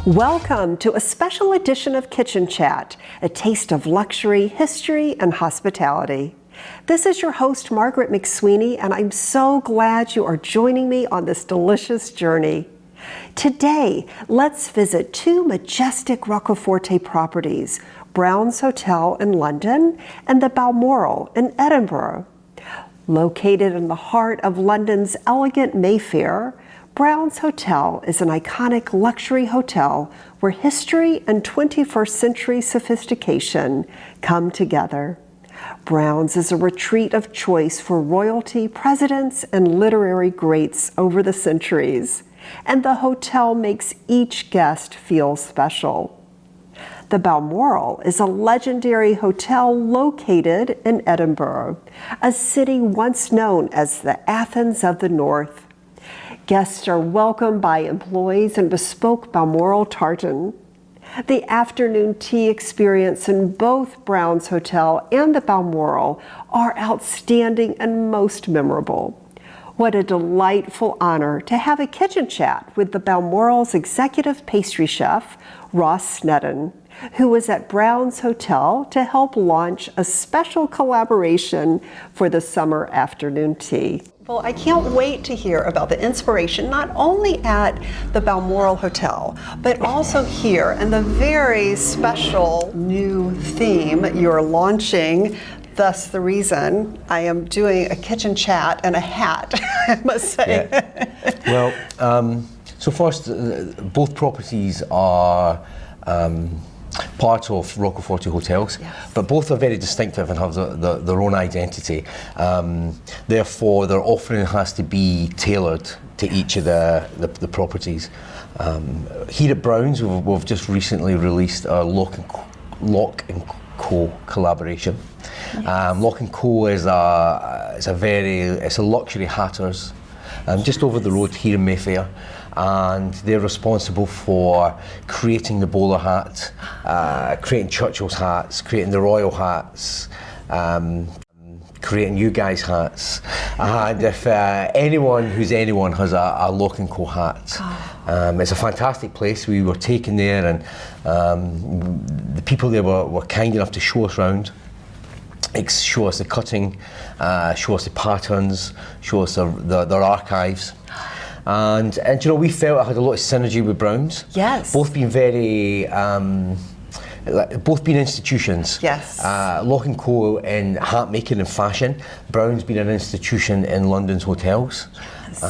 Welcome to a special edition of Kitchen Chat, a taste of luxury, history, and hospitality. This is your host, Margaret McSweeney, and I'm so glad you are joining me on this delicious journey. Today, let's visit two majestic Roccaforte properties, Brown's Hotel in London and the Balmoral in Edinburgh. Located in the heart of London's elegant Mayfair, Brown's Hotel is an iconic luxury hotel where history and 21st century sophistication come together. Brown's is a retreat of choice for royalty, presidents, and literary greats over the centuries, and the hotel makes each guest feel special. The Balmoral is a legendary hotel located in Edinburgh, a city once known as the Athens of the North. Guests are welcomed by employees in bespoke Balmoral tartan. The afternoon tea experience in both Brown's Hotel and the Balmoral are outstanding and most memorable. What a delightful honor to have a kitchen chat with the Balmoral's executive pastry chef, Ross Snedden, who was at Brown's Hotel to help launch a special collaboration for the summer afternoon tea. Well, I can't wait to hear about the inspiration, not only at the Balmoral Hotel, but also here, and the very special new theme you're launching. Thus the reason I am doing a kitchen chat and a hat, I must say. Yeah. Well, so first, both properties are part of Roccaforte hotels, yes, but both are very distinctive and have their own identity. Therefore, their offering has to be tailored to each of the properties. Here at Brown's, we've just recently released a Lock and Co collaboration. Yes. Lock and Co is a luxury hatters just over the road here in Mayfair, and they're responsible for creating the bowler hat, creating Churchill's hats, creating the royal hats, creating you guys' hats. And if anyone who's anyone has a Lock and Co hat, it's a fantastic place. We were taken there, and the people there were kind enough to show us around, show us the cutting, show us the patterns, show us their archives. And you know, we felt it had a lot of synergy with Brown's. Yes. Both being very, both being institutions. Yes. Lock and Co in hat making and fashion. Brown's been an institution in London's hotels. Yes.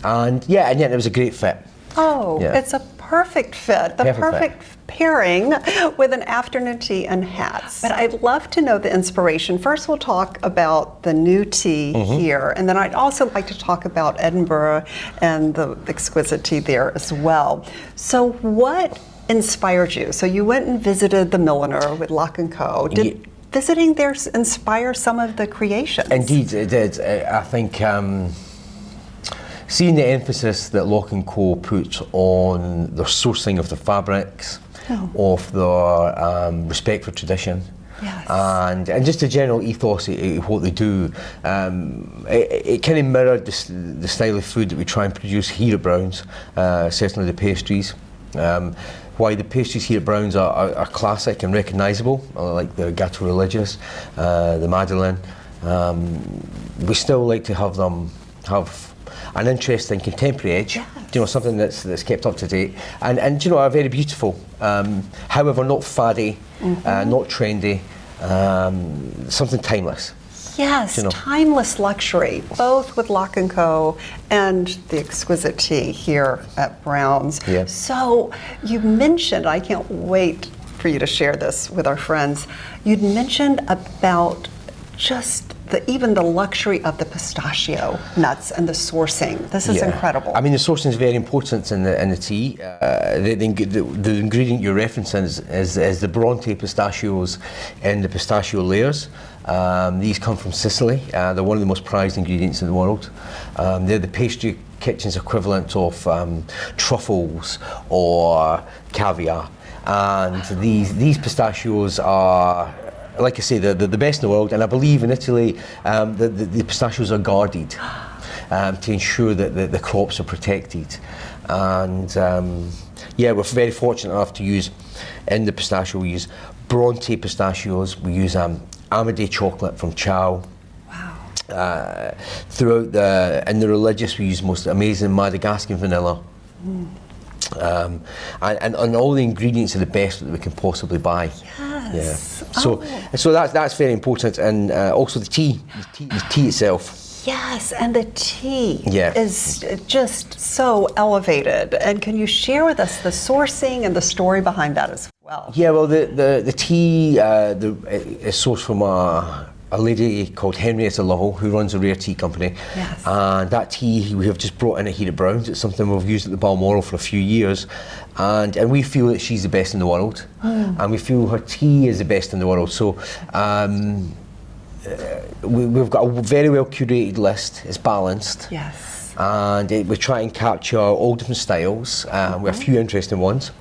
And yet it was a great fit. Oh, yeah. It's a perfect fit. The perfect pairing with an afternoon tea and hats. But I'd love to know the inspiration. First, we'll talk about the new tea here, and then I'd also like to talk about Edinburgh and the exquisite tea there as well. So what inspired you? So you went and visited the milliner with Lock & Co. Did visiting there inspire some of the creations? Indeed, it did. I think seeing the emphasis that Lock & Co put on their sourcing of the fabrics, of their respect for tradition, yes, and just the general ethos of what they do, it kind of mirrored the style of food that we try and produce here at Brown's, certainly the pastries. Why the pastries here at Brown's are classic and recognisable, like the gâteau religieux, the madeleine. We still like to have them have an interesting contemporary edge, yes, you know, something that's kept up to date, and you know, are very beautiful. However, not faddy, not trendy, something timeless. Yes, you know, timeless luxury, both with Lock & Co and the exquisite tea here at Brown's. Yes. So you mentioned, I can't wait for you to share this with our friends, you'd mentioned about just even the luxury of the pistachio nuts and the sourcing. This is incredible. I mean, the sourcing is very important in the tea. The ingredient you're referencing is the Bronte pistachios in the pistachio layers. These come from Sicily. They're one of the most prized ingredients in the world. They're the pastry kitchen's equivalent of truffles or caviar. And these pistachios are, like I say, the best in the world, and I believe in Italy the pistachios are guarded to ensure that the crops are protected. And Yeah, we're very fortunate enough to use, in the pistachio, we use Bronte pistachios, we use Amade chocolate from Chow. Wow. In the religious, we use most amazing Madagascar vanilla. And all the ingredients are the best that we can possibly buy. Yes. Yeah. So that's very important, and also the tea itself. Yes, and the tea Yeah. is just so elevated. And can you share with us the sourcing and the story behind that as well? Yeah, well, the tea is sourced from a lady called Henrietta Lovell, who runs a rare tea company. Yes. And that tea we have just brought in here at Brown's. It's something we've used at the Balmoral for a few years, and we feel that she's the best in the world, and we feel her tea is the best in the world. So we've got a very well curated list. It's balanced. Yes. And we try and capture all different styles. We have a few interesting ones.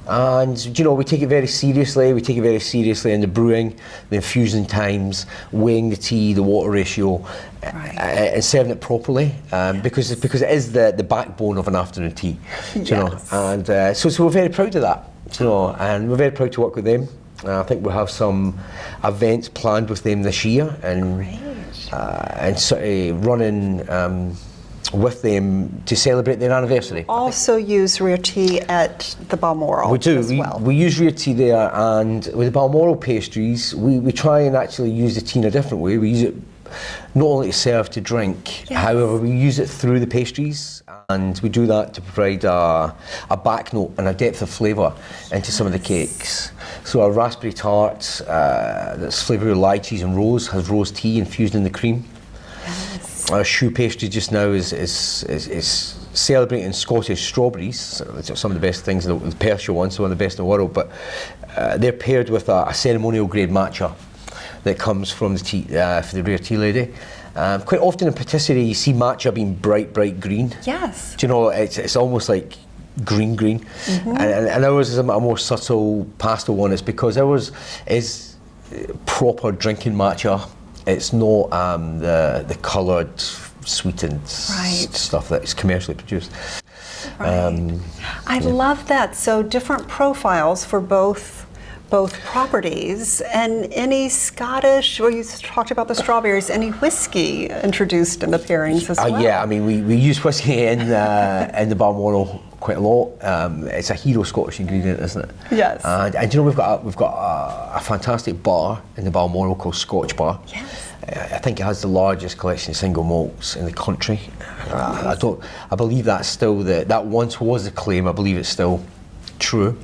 And you know, we take it very seriously. We take it very seriously in the brewing, the infusion times, weighing the tea, the water ratio, and serving it properly. Because it is the backbone of an afternoon tea. You know, and so we're very proud of that. You know, and we're very proud to work with them. I think we'll have some events planned with them this year, and sort of running with them to celebrate their anniversary. Also use rare tea at the Balmoral. We do. As well. We use rare tea there, and with the Balmoral pastries, we try and actually use the tea in a different way. We use it not only to serve to drink, however, we use it through the pastries, and we do that to provide a back note and a depth of flavour into some of the cakes. So our raspberry tart that's flavoured with lychees and rose has rose tea infused in the cream. Our choux pastry just now is celebrating Scottish strawberries. Some of the best things, the Persia ones, some of the best in the world, but they're paired with a ceremonial grade matcha that comes from the tea, for the rare tea lady. Quite often in patisserie you see matcha being bright green. Yes. Do you know, it's almost like green. And ours is a more subtle pastel one. It's because ours is proper drinking matcha. It's not the coloured, sweetened stuff that's commercially produced. I love that. So different profiles for both properties, and any Scottish, well, you talked about the strawberries, any whiskey introduced in the pairings as well? Yeah, I mean, we use whiskey in the Balmoral quite a lot. It's a hero Scottish ingredient, isn't it? Yes. And you know, we've got a fantastic bar in the Balmoral called Scotch Bar. Yes. I think it has the largest collection of single malts in the country. I believe that's still that once was the claim. I believe it's still true.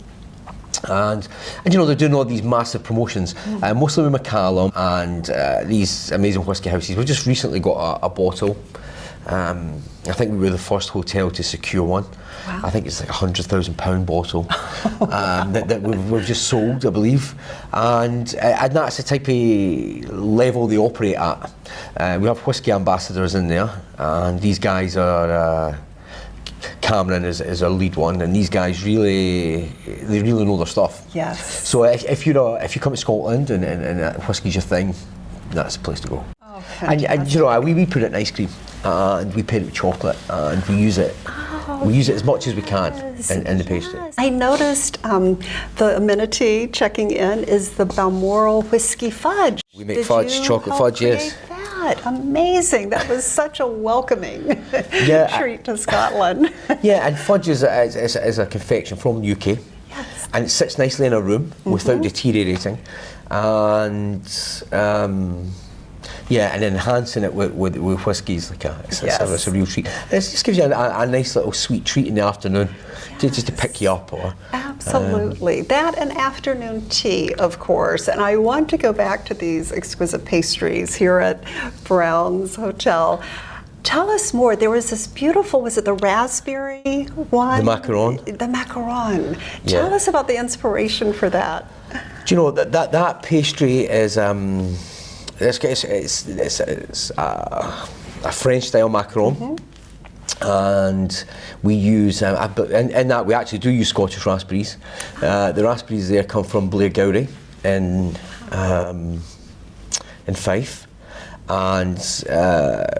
And you know, they're doing all these massive promotions, mostly with Macallum and these amazing whisky houses. We've just recently got a bottle. I think we were the first hotel to secure one. Wow. I think it's like £100,000 bottle that we've just sold, I believe. And that's the type of level they operate at. We have whisky ambassadors in there, and these guys are. Cameron is our lead one, and these guys really know their stuff. Yes. So if you come to Scotland and whisky's your thing, that's the place to go. Oh, and you know, we put it in ice cream, and we pair it with chocolate, and we use it. We use it as much as we can in the pastry. I noticed the amenity checking in is the Balmoral whiskey fudge. We make fudge, chocolate fudge, yes. Amazing. That was such a welcoming treat to Scotland. Yeah, and fudge is a confection from the UK. Yes. And it sits nicely in a room without deteriorating. And and enhancing it with whiskey is like it's a real treat. It just gives you a nice little sweet treat in the afternoon, just to pick you up. Absolutely. That and afternoon tea, of course. And I want to go back to these exquisite pastries here at Brown's Hotel. Tell us more. There was this beautiful, was it the raspberry one? The macaron. The macaron. Tell us about the inspiration for that. Do you know that pastry is it's a French style macaron. And we use, in that we actually do use Scottish raspberries. The raspberries there come from Blairgowrie in Fife, and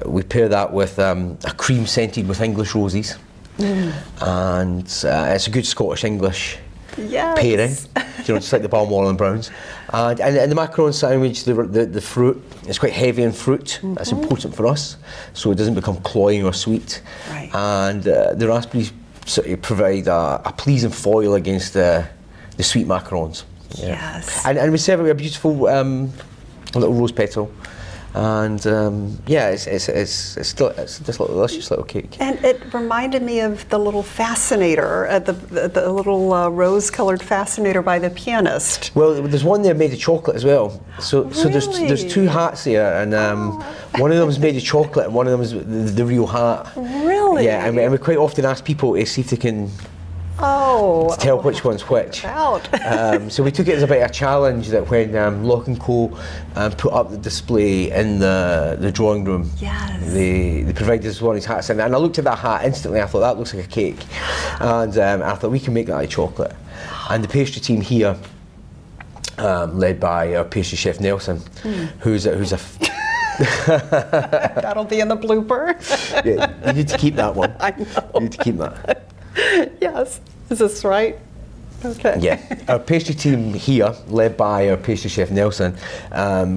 we pair that with a cream scented with English roses. and it's a good Scottish English Yes. pairing, just like the Balmoral and Browns. And the macaron sandwich, the fruit, it's quite heavy in fruit. That's important for us, so it doesn't become cloying or sweet. Right. And the raspberries sort of provide a pleasing foil against the sweet macarons. Yes. And we serve it with a beautiful little rose petal. And it's just a delicious little cake. And it reminded me of the little fascinator, the little rose-colored fascinator by the pianist. Well, there's one there made of chocolate as well. So there's two hats there, and one of them is made of chocolate, and one of them is the real hat. Really? Yeah, and we quite often ask people to see if they can tell which one's which. So we took it as a bit of a challenge that when Lock & Co put up the display in the drawing room, they provided us one of these hats, and I looked at that hat instantly. I thought that looks like a cake, and I thought we can make that out of chocolate. And the pastry team here, led by our pastry chef Nelson, who's a That'll be in the blooper. yeah, you need to keep that one. I know. You need to keep that. Yes. Is this right? Okay. Yeah. Our pastry team here, led by our pastry chef Nelson,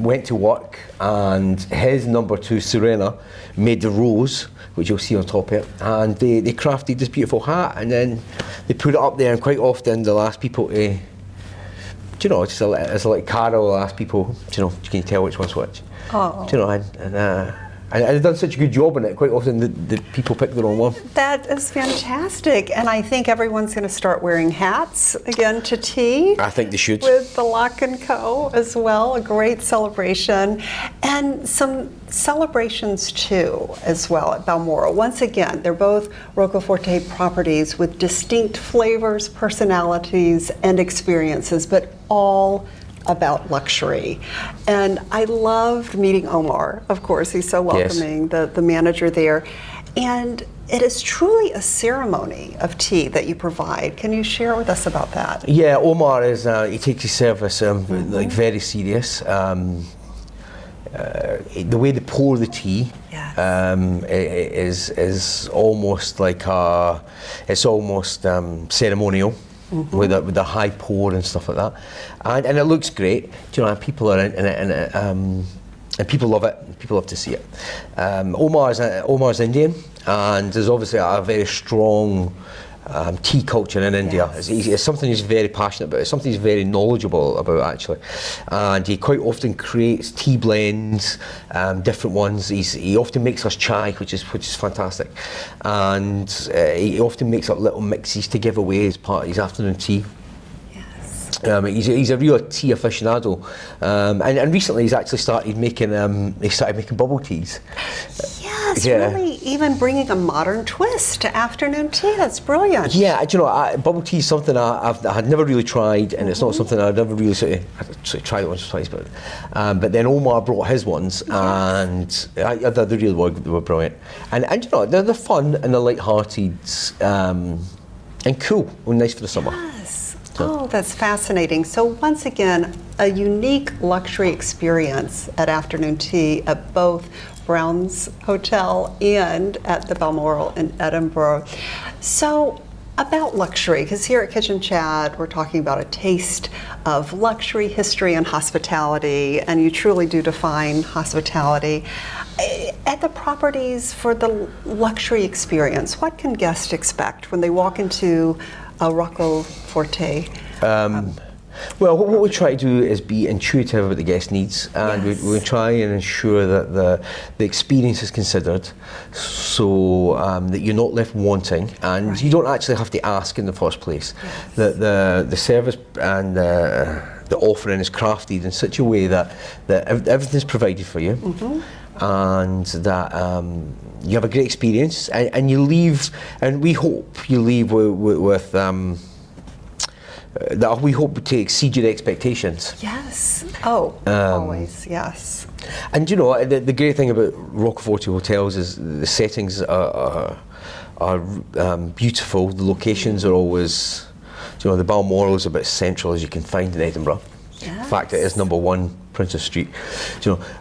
went to work, and his number 2, Serena, made the rose, which you'll see on top here, and they crafted this beautiful hat, and then they put it up there, and quite often they'll ask people to, just as a like carol, they'll ask people, can you tell which one's which? Oh. And they've done such a good job on it, quite often the people pick the wrong one. That is fantastic. And I think everyone's going to start wearing hats again to tea. I think they should. With the Lock & Co. as well, a great celebration. And some celebrations too, as well, at Balmoral. Once again, they're both Rocaforte properties with distinct flavors, personalities, and experiences, but all about luxury. And I loved meeting Omar, of course. He's so welcoming, the manager there. And it is truly a ceremony of tea that you provide. Can you share with us about that? Yeah, Omar he takes his service like very serious. The way they pour the tea is almost like ceremonial. With a high pour and stuff like that, and it looks great. And people are in it, and people love it. People love to see it. Omar's Indian, and there's obviously a very strong tea culture in India. It's something he's very passionate about. It's something he's very knowledgeable about, actually. And he quite often creates tea blends, different ones. He often makes us chai, which is fantastic. And he often makes up little mixes to give away as part of his afternoon tea. He's a real tea aficionado, and recently he's actually started making bubble teas. Yes, really, even bringing a modern twist to afternoon tea. That's brilliant. Yeah, bubble tea is something I had never really tried, and it's not something I'd ever really sort of tried it once or twice. But then Omar brought his ones, and they really were brilliant. And they're fun and they're light-hearted, and cool and nice for the summer. Oh, that's fascinating. So once again, a unique luxury experience at afternoon tea at both Brown's Hotel and at the Balmoral in Edinburgh. So about luxury, because here at Kitchen Chat, we're talking about a taste of luxury, history, and hospitality, and you truly do define hospitality. At the properties for the luxury experience, what can guests expect when they walk into a Rocaforte? Well, what we try to do is be intuitive about the guest needs, and we try and ensure that the experience is considered, so that you're not left wanting, and you don't actually have to ask in the first place. The service and the offering is crafted in such a way that everything's provided for you. And that you have a great experience, and you leave, and we hope you leave with that we hope to exceed your expectations. Yes. Oh, always, yes. And the great thing about Rocaforte hotels is the settings are beautiful. The locations are always, the Balmoral is about as central as you can find in Edinburgh. In fact, it is number 1 Princess Street,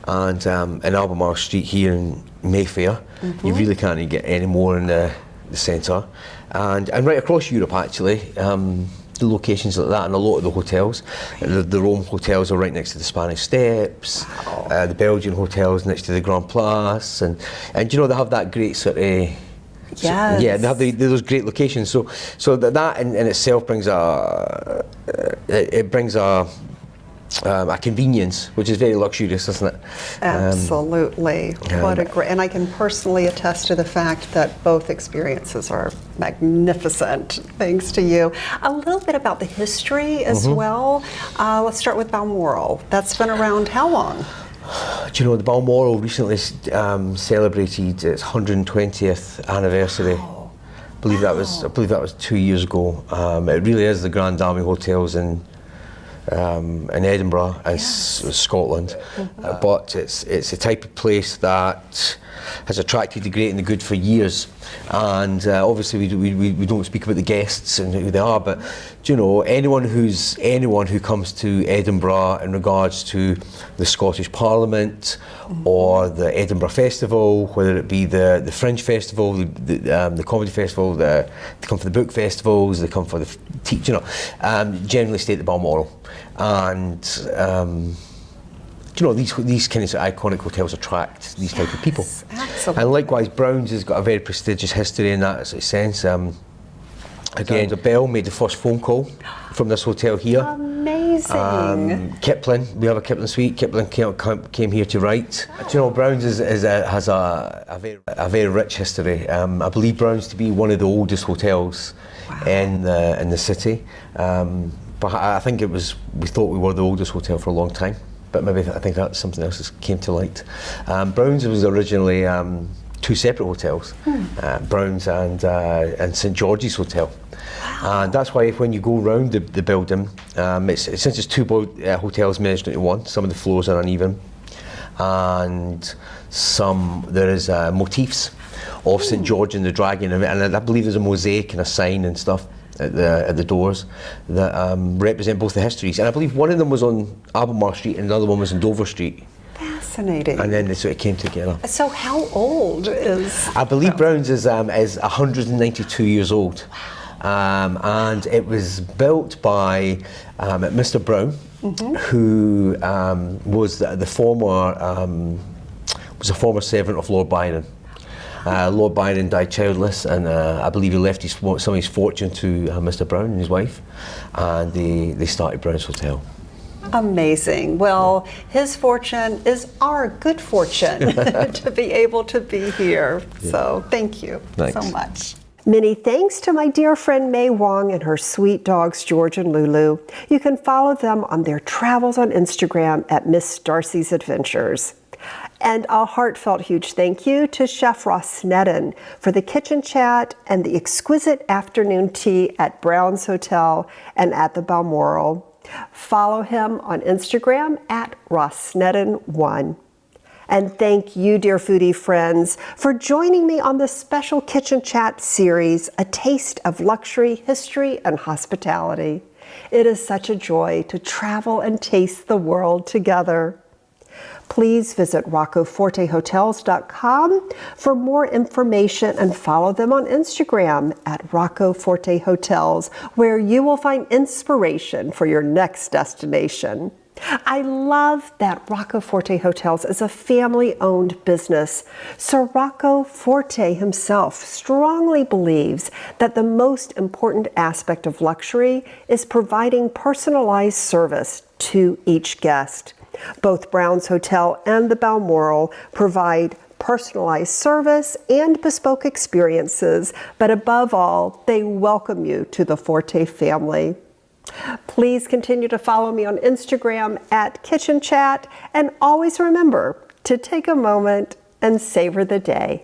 and in Albemarle Street here in Mayfair, you really can't get any more in the the centre, and right across Europe actually. The locations like that, and a lot of the hotels, the Rome hotels are right next to the Spanish Steps. Wow. The Belgian hotels next to the Grand Place, and you know, they have that great sort of. Yes. Yeah, they have those great locations. So that in itself brings a convenience, which is very luxurious, isn't it? Absolutely. What a great, and I can personally attest to the fact that both experiences are magnificent, thanks to you. A little bit about the history as well. Let's start with Balmoral. That's been around how long? Do you know, the Balmoral recently celebrated its 120th anniversary. Wow. I believe that was 2 years ago. It really is the Grand Army Hotels in Edinburgh and Scotland, but it's a type of place that has attracted the great and the good for years, and obviously we don't speak about the guests and who they are, but do you know, anyone who comes to Edinburgh in regards to the Scottish Parliament or the Edinburgh Festival, whether it be the Fringe Festival, the Comedy Festival, they come for the book festivals, they come for the generally stay at the Balmoral. And you know, these kind of iconic hotels attract these type of people. Absolutely. And likewise, Brown's has got a very prestigious history in that sense. Again, the Bell made the first phone call from this hotel here. Amazing. Kipling, we have a Kipling suite. Kipling came here to write. Do you know, Brown's has a very rich history. I believe Brown's to be one of the oldest hotels in the city. But I think we thought we were the oldest hotel for a long time. But maybe I think that's something else that came to light. Brown's was originally two separate hotels, Brown's and St George's Hotel. Wow. And that's why when you go round the building, since it's two hotels merged into one, some of the floors are uneven, and there is motifs of St George and the Dragon, and I believe there's a mosaic and a sign and stuff at the doors that represent both the histories. And I believe one of them was on Albemarle Street and another one was on Dover Street. Fascinating. And then they sort of came together. So how old is... I believe Brown's is 192 years old. And it was built by Mr. Brown, who was a former servant of Lord Byron. Lord Byron died childless, and I believe he left some of his fortune to Mr. Brown and his wife, and they started Brown's Hotel. Amazing. Well, his fortune is our good fortune to be able to be here. Yeah. So thank you so much. Many thanks to my dear friend May Wong and her sweet dogs George and Lulu. You can follow them on their travels on Instagram at Miss Darcy's Adventures. And a heartfelt huge thank you to Chef Ross Sneddon for the kitchen chat and the exquisite afternoon tea at Brown's Hotel and at the Balmoral. Follow him on Instagram at RossSneddon1. And thank you, dear foodie friends, for joining me on this special Kitchen Chat series, A Taste of Luxury, History, and Hospitality. It is such a joy to travel and taste the world together. Please visit RoccoForteHotels.com for more information and follow them on Instagram at RoccoForte Hotels, where you will find inspiration for your next destination. I love that Rocco Forte Hotels is a family-owned business. Sir Rocco Forte himself strongly believes that the most important aspect of luxury is providing personalized service to each guest. Both Brown's Hotel and the Balmoral provide personalized service and bespoke experiences, but above all, they welcome you to the Forte family. Please continue to follow me on Instagram at Kitchen Chat, and always remember to take a moment and savor the day.